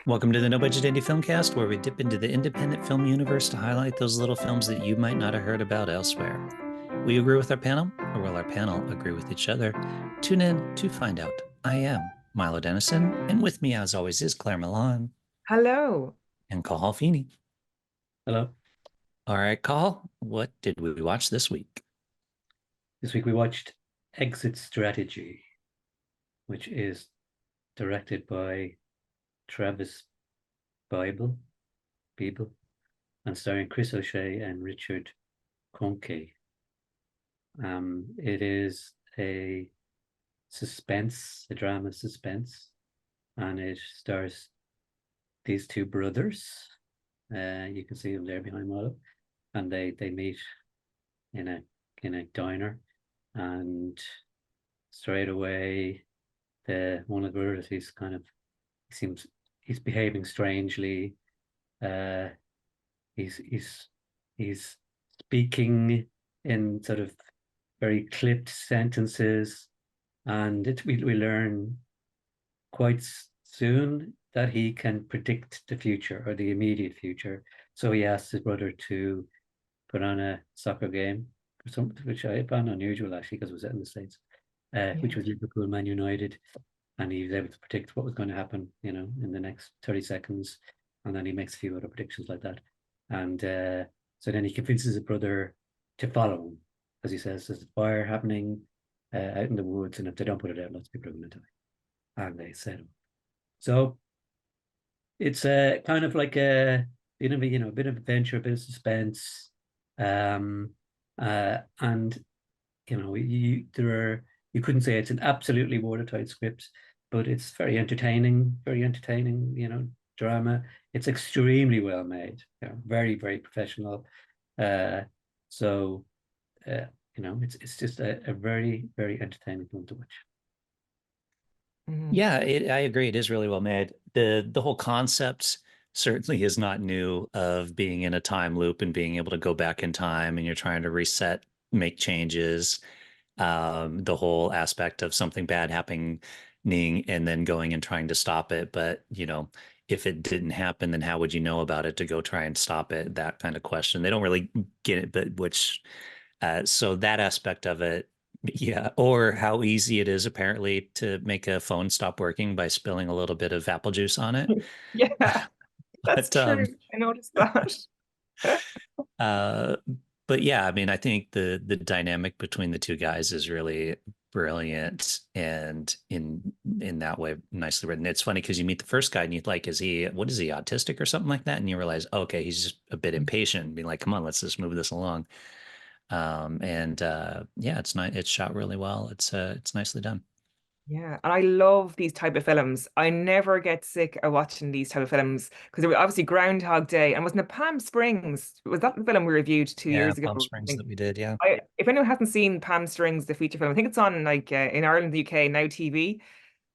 Welcome to the No Budget Indie Filmcast, where we dip into the independent film universe to highlight those little films that you might not have heard about elsewhere. Will you agree with our panel, or will our panel agree with each other? Tune in to find out. I am Milo Dennison, and with me, as always, is Claire Milan Hello. and Cahal Feeney. Hello. All right, Cahal, what did we watch this week? This week we watched Exit Strategy, which is directed by Travis Biebel, and starring Chris O'Shea and Richard Conke. It is a drama suspense, and it stars these two brothers. You can see them there behind Milo, and they meet in a diner, and straight away one of the brothers, he's behaving strangely. He's speaking in sort of very clipped sentences, and we learn quite soon that he can predict the future, or the immediate future. So he asks his brother to put on a soccer game, which I found unusual actually, because it was set in the States, which was Liverpool Man United, and he was able to predict what was going to happen, in the next 30 seconds, and then he makes a few other predictions like that. And so then he convinces his brother to follow him, as he says, there's a fire happening out in the woods, and if they don't put it out, lots of people are going to die. And they set him. So it's kind of like a bit of adventure, a bit of suspense, and you couldn't say it's an absolutely watertight script, but it's very entertaining, drama. It's extremely well made, very, very professional. It's just a very, very entertaining film to watch. Yeah, I agree. It is really well made. The whole concept certainly is not new, of being in a time loop and being able to go back in time, and you're trying to reset, make changes. The whole aspect of something bad happening and then going and trying to stop it. But, if it didn't happen, then how would you know about it to go try and stop it? That kind of question. They don't really get it, but so that aspect of it, yeah. Or how easy it is apparently to make a phone stop working by spilling a little bit of apple juice on it. Yeah, that's But true. I noticed that. uh but yeah, I mean, I think the dynamic between the two guys is really brilliant, and in that way nicely written. It's funny because you meet the first guy and you're like, what is he, autistic or something like that? And you realize, okay, he's just a bit impatient, being like, come on, let's just move this along. And yeah, it's nice. It's shot really well. It's nicely done. Yeah, and I love these type of films. I never get sick of watching these type of films because there was obviously Groundhog Day, and wasn't it Palm Springs? Was that the film we reviewed two Yeah, years ago? Palm I Springs think. that we did. Yeah. If anyone hasn't seen Palm Springs, the feature film, I think it's on like in Ireland, the UK, Now TV.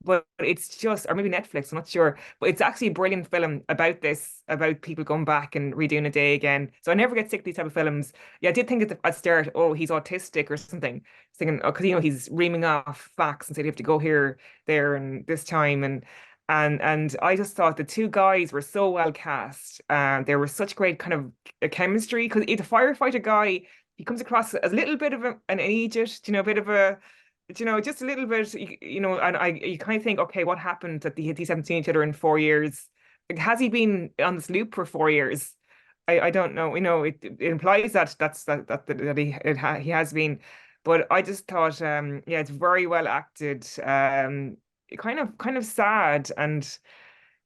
But it's just, or maybe Netflix, I'm not sure. But it's actually a brilliant film about this, about people going back and redoing a day again. So I never get sick of these type of films. Yeah, I did think at the start, oh, he's autistic or something. Thinking, oh, because he's reaming off facts and said you have to go here, there, and this time, and I just thought the two guys were so well cast. There was such great kind of a chemistry because the firefighter guy, he comes across as a little bit of an idiot, a bit of a just a little bit, and you kind of think, okay, what happened that these haven't seen each other in 4 years? Like, has he been on this loop for 4 years? I don't know. It implies that he has been, but I just thought, yeah, it's very well acted. Kind of sad, and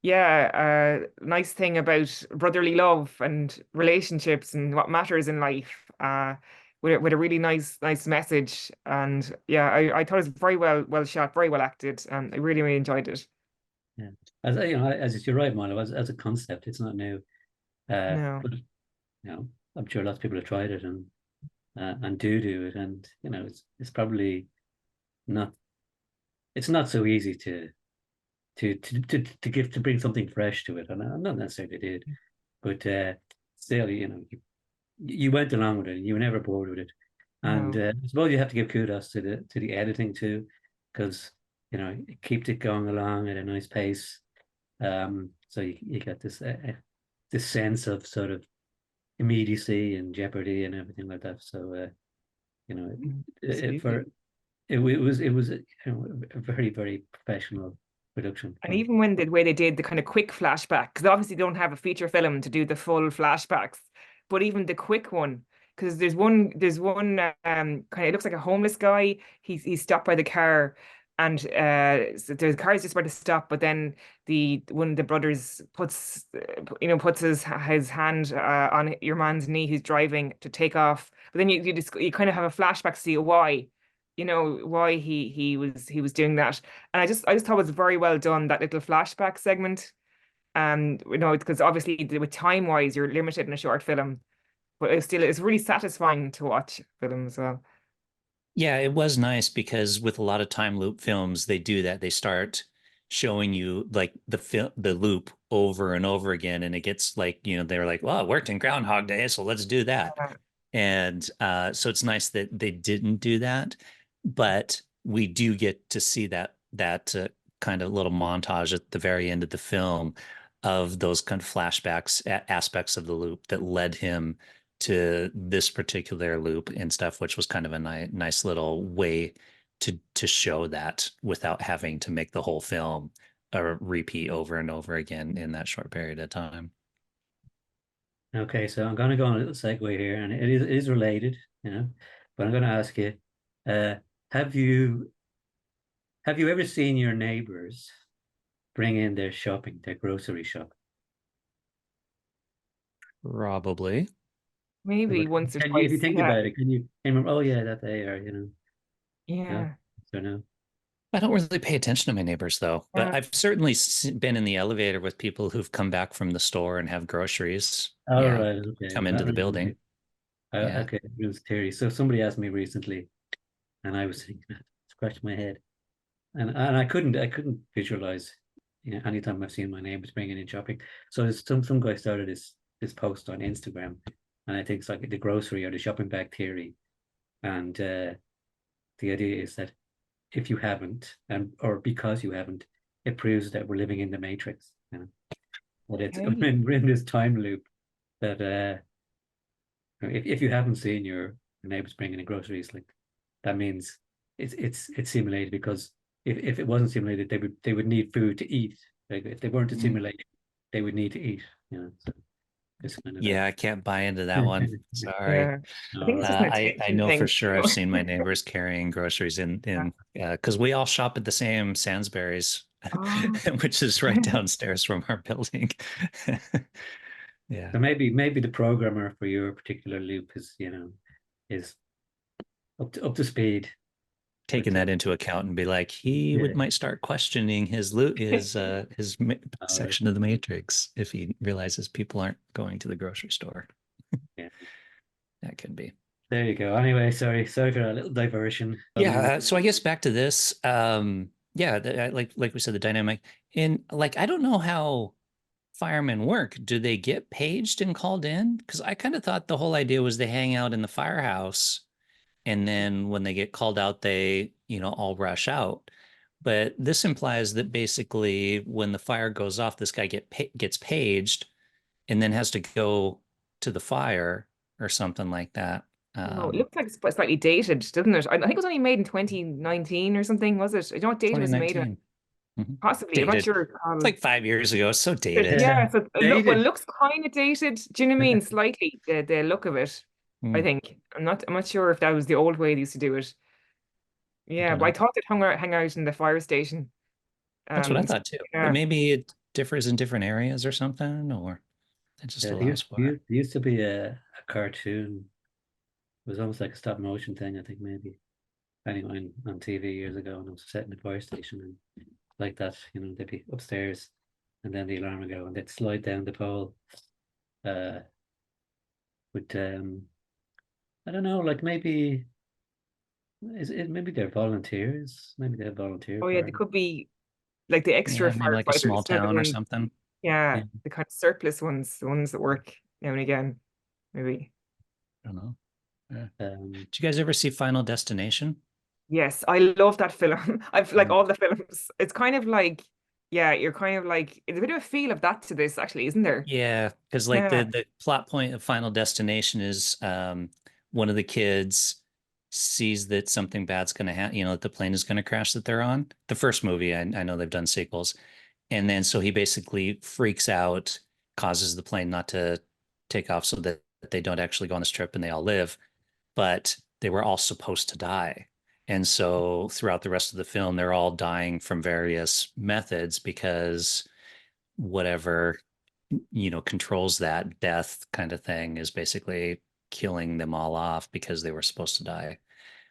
yeah, nice thing about brotherly love and relationships and what matters in life. With a really nice message, and yeah, I thought it was very well shot, very well acted, and I really enjoyed it. Yeah, as you're right, Milo. As a concept, it's not new. No, But I'm sure lots of people have tried it and do it, and it's probably not. It's not so easy to bring something fresh to it, and I'm not necessarily did, but still, you went along with it. You were never bored with it, and no. I suppose you have to give kudos to the editing too, because it keeps it going along at a nice pace. So you get this sense of sort of immediacy and jeopardy and everything like that. So you know, Absolutely. it was a very, very professional production. And even when the way they did the kind of quick flashback, because obviously they don't have a feature film to do the full flashbacks, but even the quick one, because there's one kind of, it looks like a homeless guy. He's stopped by the car, and so the car is just about to stop, but then the one of the brothers puts his hand on your man's knee who's driving to take off. But then you kind of have a flashback to see why. Why he was doing that. And I just thought it was very well done, that little flashback segment. Because obviously with time wise, you're limited in a short film, but it's really satisfying to watch film as well. Yeah, it was nice because with a lot of time loop films, they do that. They start showing you like the loop over and over again, and it gets like, they're like, well, it worked in Groundhog Day, so let's do that. And so it's nice that they didn't do that, but we do get to see that kind of little montage at the very end of the film of those kind of flashbacks, aspects of the loop that led him to this particular loop and stuff, which was kind of a nice little way to show that without having to make the whole film a repeat over and over again in that short period of time. Okay, so I'm going to go on a little segue here, and it is related, but I'm going to ask you, uh, have you have you ever seen your neighbors bring in their shopping, their grocery shopping? Probably. Maybe once or Can you, if you twice. think Yeah. about it, can you remember? Oh yeah, that they are, no, Yeah. so no. I don't really pay attention to my neighbors though, but Yeah. I've certainly been in the elevator with people who've come back from the store and have groceries. All Yeah, right, okay. come into the building. Yeah. Okay, it was theory. So somebody asked me recently, and I was thinking, scratch my head, and I couldn't visualize, anytime I've seen my neighbors bringing in shopping. So there's some guy started this post on Instagram, and I think it's like the grocery or the shopping bag theory, and the idea is that if you haven't, and or because you haven't, it proves that we're living in the Matrix. That it's Okay. we're in this time loop that if you haven't seen your neighbors bringing in groceries, like that means it's simulated, because if it wasn't simulated, they would need food to eat. Like if they weren't a Mhm. simulation, they would need to eat. So it's kind of Yeah, I can't buy into that one. Sorry. Yeah. I all think it's right. just an I attention know for thing. sure I've seen my neighbors carrying groceries Yeah. in because we all shop at the same Sainsbury's, Oh. which is right downstairs from our building. Yeah, So maybe the programmer for your particular loop is up to speed taking with that into account and be like, he yeah. would might start questioning his All right. section of the matrix if he realizes people aren't going to the grocery store. Yeah. That could be. There you go. Anyway, sorry for a little diversion. Yeah, so I guess back to this. Yeah, like we said, the dynamic in like I don't know how firemen work. Do they get paged and called in? Because I kind of thought the whole idea was they hang out in the firehouse, and then when they get called out, they all rush out. But this implies that basically when the fire goes off, this guy gets paged and then has to go to the fire or something like that. Oh, it looks like it's slightly dated, doesn't it? I think it was only made in 2019 or something, was it? I don't know what date it was made in. 2019. Mhm. Possibly. I'm not Dated. sure. It's like 5 years ago. It's so dated. Yeah, so well, it Dated. looks kind of dated. Do you know what I mean? Slightly, the look of it, I Hmm, think. I'm not sure if that was the old way they used to do it. I Yeah, don't but I know. thought they'd hang out in the fire station. That's what I So, thought too. But yeah. maybe it differs in different areas or something, or it just Yeah, there allows used, for it. there used to be a cartoon. It was almost like a stop motion thing, I think maybe. Anyway, on TV years ago, and it was set in the fire station, and like that, they'd be upstairs, and then the alarm would go, and they'd slide down the pole. Uh, with I don't know, like maybe they're volunteers, maybe they're volunteer Oh yeah, they fire. could be like the extra Yeah, maybe like a small firefighters, the town or ones, something. yeah, Yeah. the kind of surplus ones, the ones that work now and again, maybe. I don't know. Yeah. Um, Did you guys ever see Final Destination? Yes, I love that film. I've like Mm. all the films. It's kind of like yeah, you're kind of like, it's a bit of a feel of that to this, actually, isn't there? Yeah, because like Yeah. the plot point of Final Destination is one of the kids sees that something bad's going to happen, that the plane is going to crash that they're on. The first movie, I know they've done sequels. And then so he basically freaks out, causes the plane not to take off so that they don't actually go on this trip and they all live. But they were all supposed to die. And so throughout the rest of the film, they're all dying from various methods because whatever controls that death kind of thing is basically killing them all off because they were supposed to die,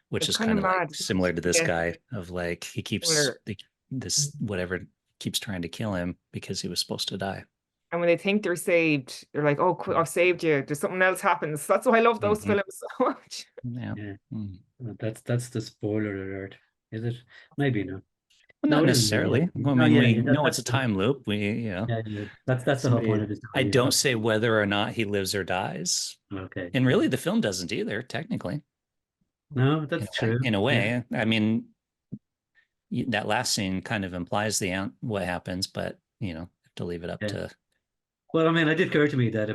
which It's is kind kind of of like mad. similar to this Yeah, guy of like he keeps similar. this whatever keeps trying to kill him because he was supposed to die. And when they think they're saved, they're like, "Oh, I've saved you." There's something else happens. That's why I love those Mhm. films so much. Yeah. Yeah, Mm. that's the spoiler alert, is it? Maybe not. Well, No, not it isn't really. necessarily. Well, I No, mean, yeah, we yeah, know it's a that's time loop. yeah. That's the whole point Somebody, of the I story. Is don't that say whether or not he lives or dies. okay? And Yeah. really, the film doesn't either, technically, No, in that's a way. true. In a Yeah, way, I mean, that last scene kind of implies what happens, but have to leave it up yeah. to Well, I mean, it did occur to me that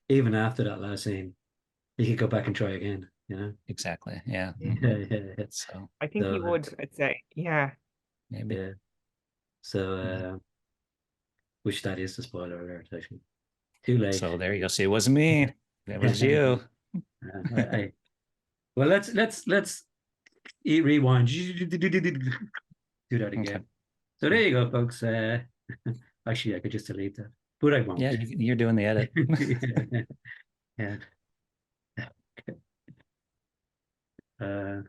even after that last scene, he could go back and try again. You know? exactly. Yeah. Yeah, yeah, yeah. So I think he So would, I'd say. Yeah. maybe. yeah. So Mhm. which that is the spoiler alert, actually. Too late. So there you go. See, it wasn't me. It was you. I well, let's rewind. Do that Okay. again. So there you go, folks. Actually, I could just delete that, but I Yeah, won't. you're doing the edit. Yeah, yeah. Uh,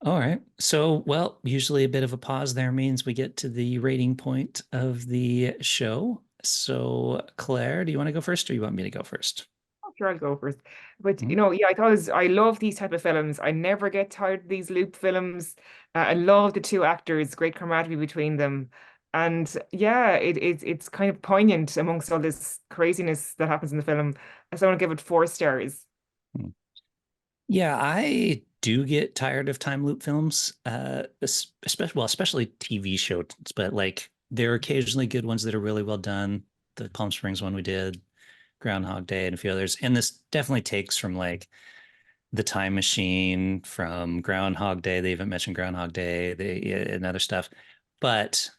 All right. So, well, usually a bit of a pause there means we get to the rating point of the show. So, Claire, do you want to go first or you want me to go first? Oh, sure, I'll go first. But Mhm. yeah, I love these type of films. I never get tired of these loop films. I love the two actors, great camaraderie between them. And yeah, it's kind of poignant amongst all this craziness that happens in the film. So I want to give it 4 stars. Yeah, I do get tired of time loop films, especially TV shows, but like there are occasionally good ones that are really well done. The Palm Springs one we did, Groundhog Day, and a few others. And this definitely takes from like The Time Machine, from Groundhog Day. They even mentioned Groundhog Day, and other stuff, but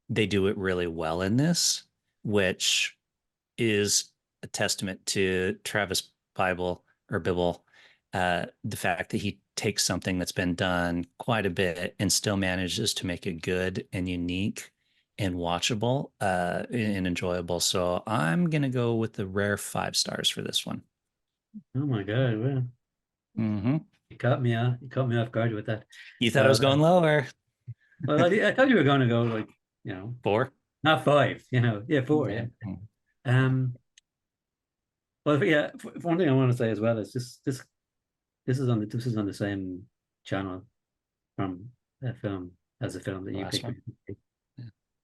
they do it really well in this, which is a testament to Travis Bible, the fact that he takes something that's been done quite a bit and still manages to make it good and unique and watchable and enjoyable. So I'm gonna go with the rare 5 stars for this one. oh my God! Well, Hmm. you caught me out. You caught me off guard with that. You thought I So, was going lower. well, I thought you were going to go like, you know, 4. not five. Yeah, four. Yeah. Yeah. Um. Well, yeah. One thing I want to say as well is this is on the same channel from a film as a film that The you last picked. one. Yeah.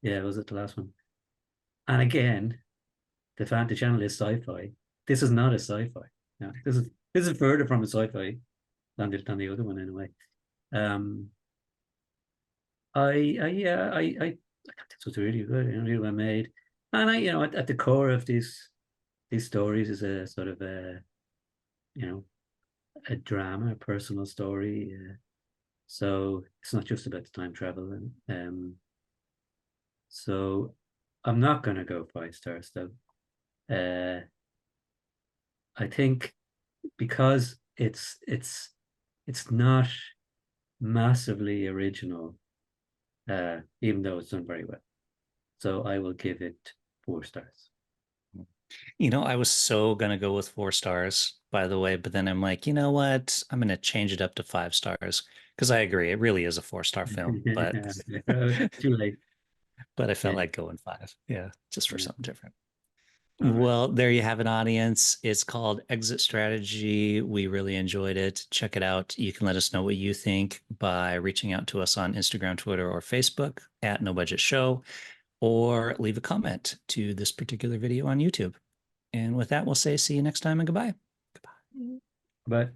Yeah, was it the last one? And again, the channel is sci-fi. This is not a sci-fi. No, this is further from a sci-fi than the other one anyway. Um, I think this was really good, really well made. And at the core of these stories is a sort of you know, a drama, a personal story. So it's not just about the time travel. And so I'm not gonna go 5 stars though. Uh, I think because it's not massively original, even though it's done very well. So I will give it 4 stars. I was so gonna go with 4 stars, by the way, but then I'm like, you know what? I'm gonna change it up to 5 stars because I agree, it really is a 4 star film, but Too late. but I Yeah. felt like going 5. Yeah, just for Yeah. something different. All right. Well, there you have it, audience. It's called Exit Strategy. We really enjoyed it. Check it out. You can let us know what you think by reaching out to us on Instagram, Twitter, or Facebook at No Budget Show, or leave a comment to this particular video on YouTube. And with that, we'll say see you next time and goodbye. Goodbye. But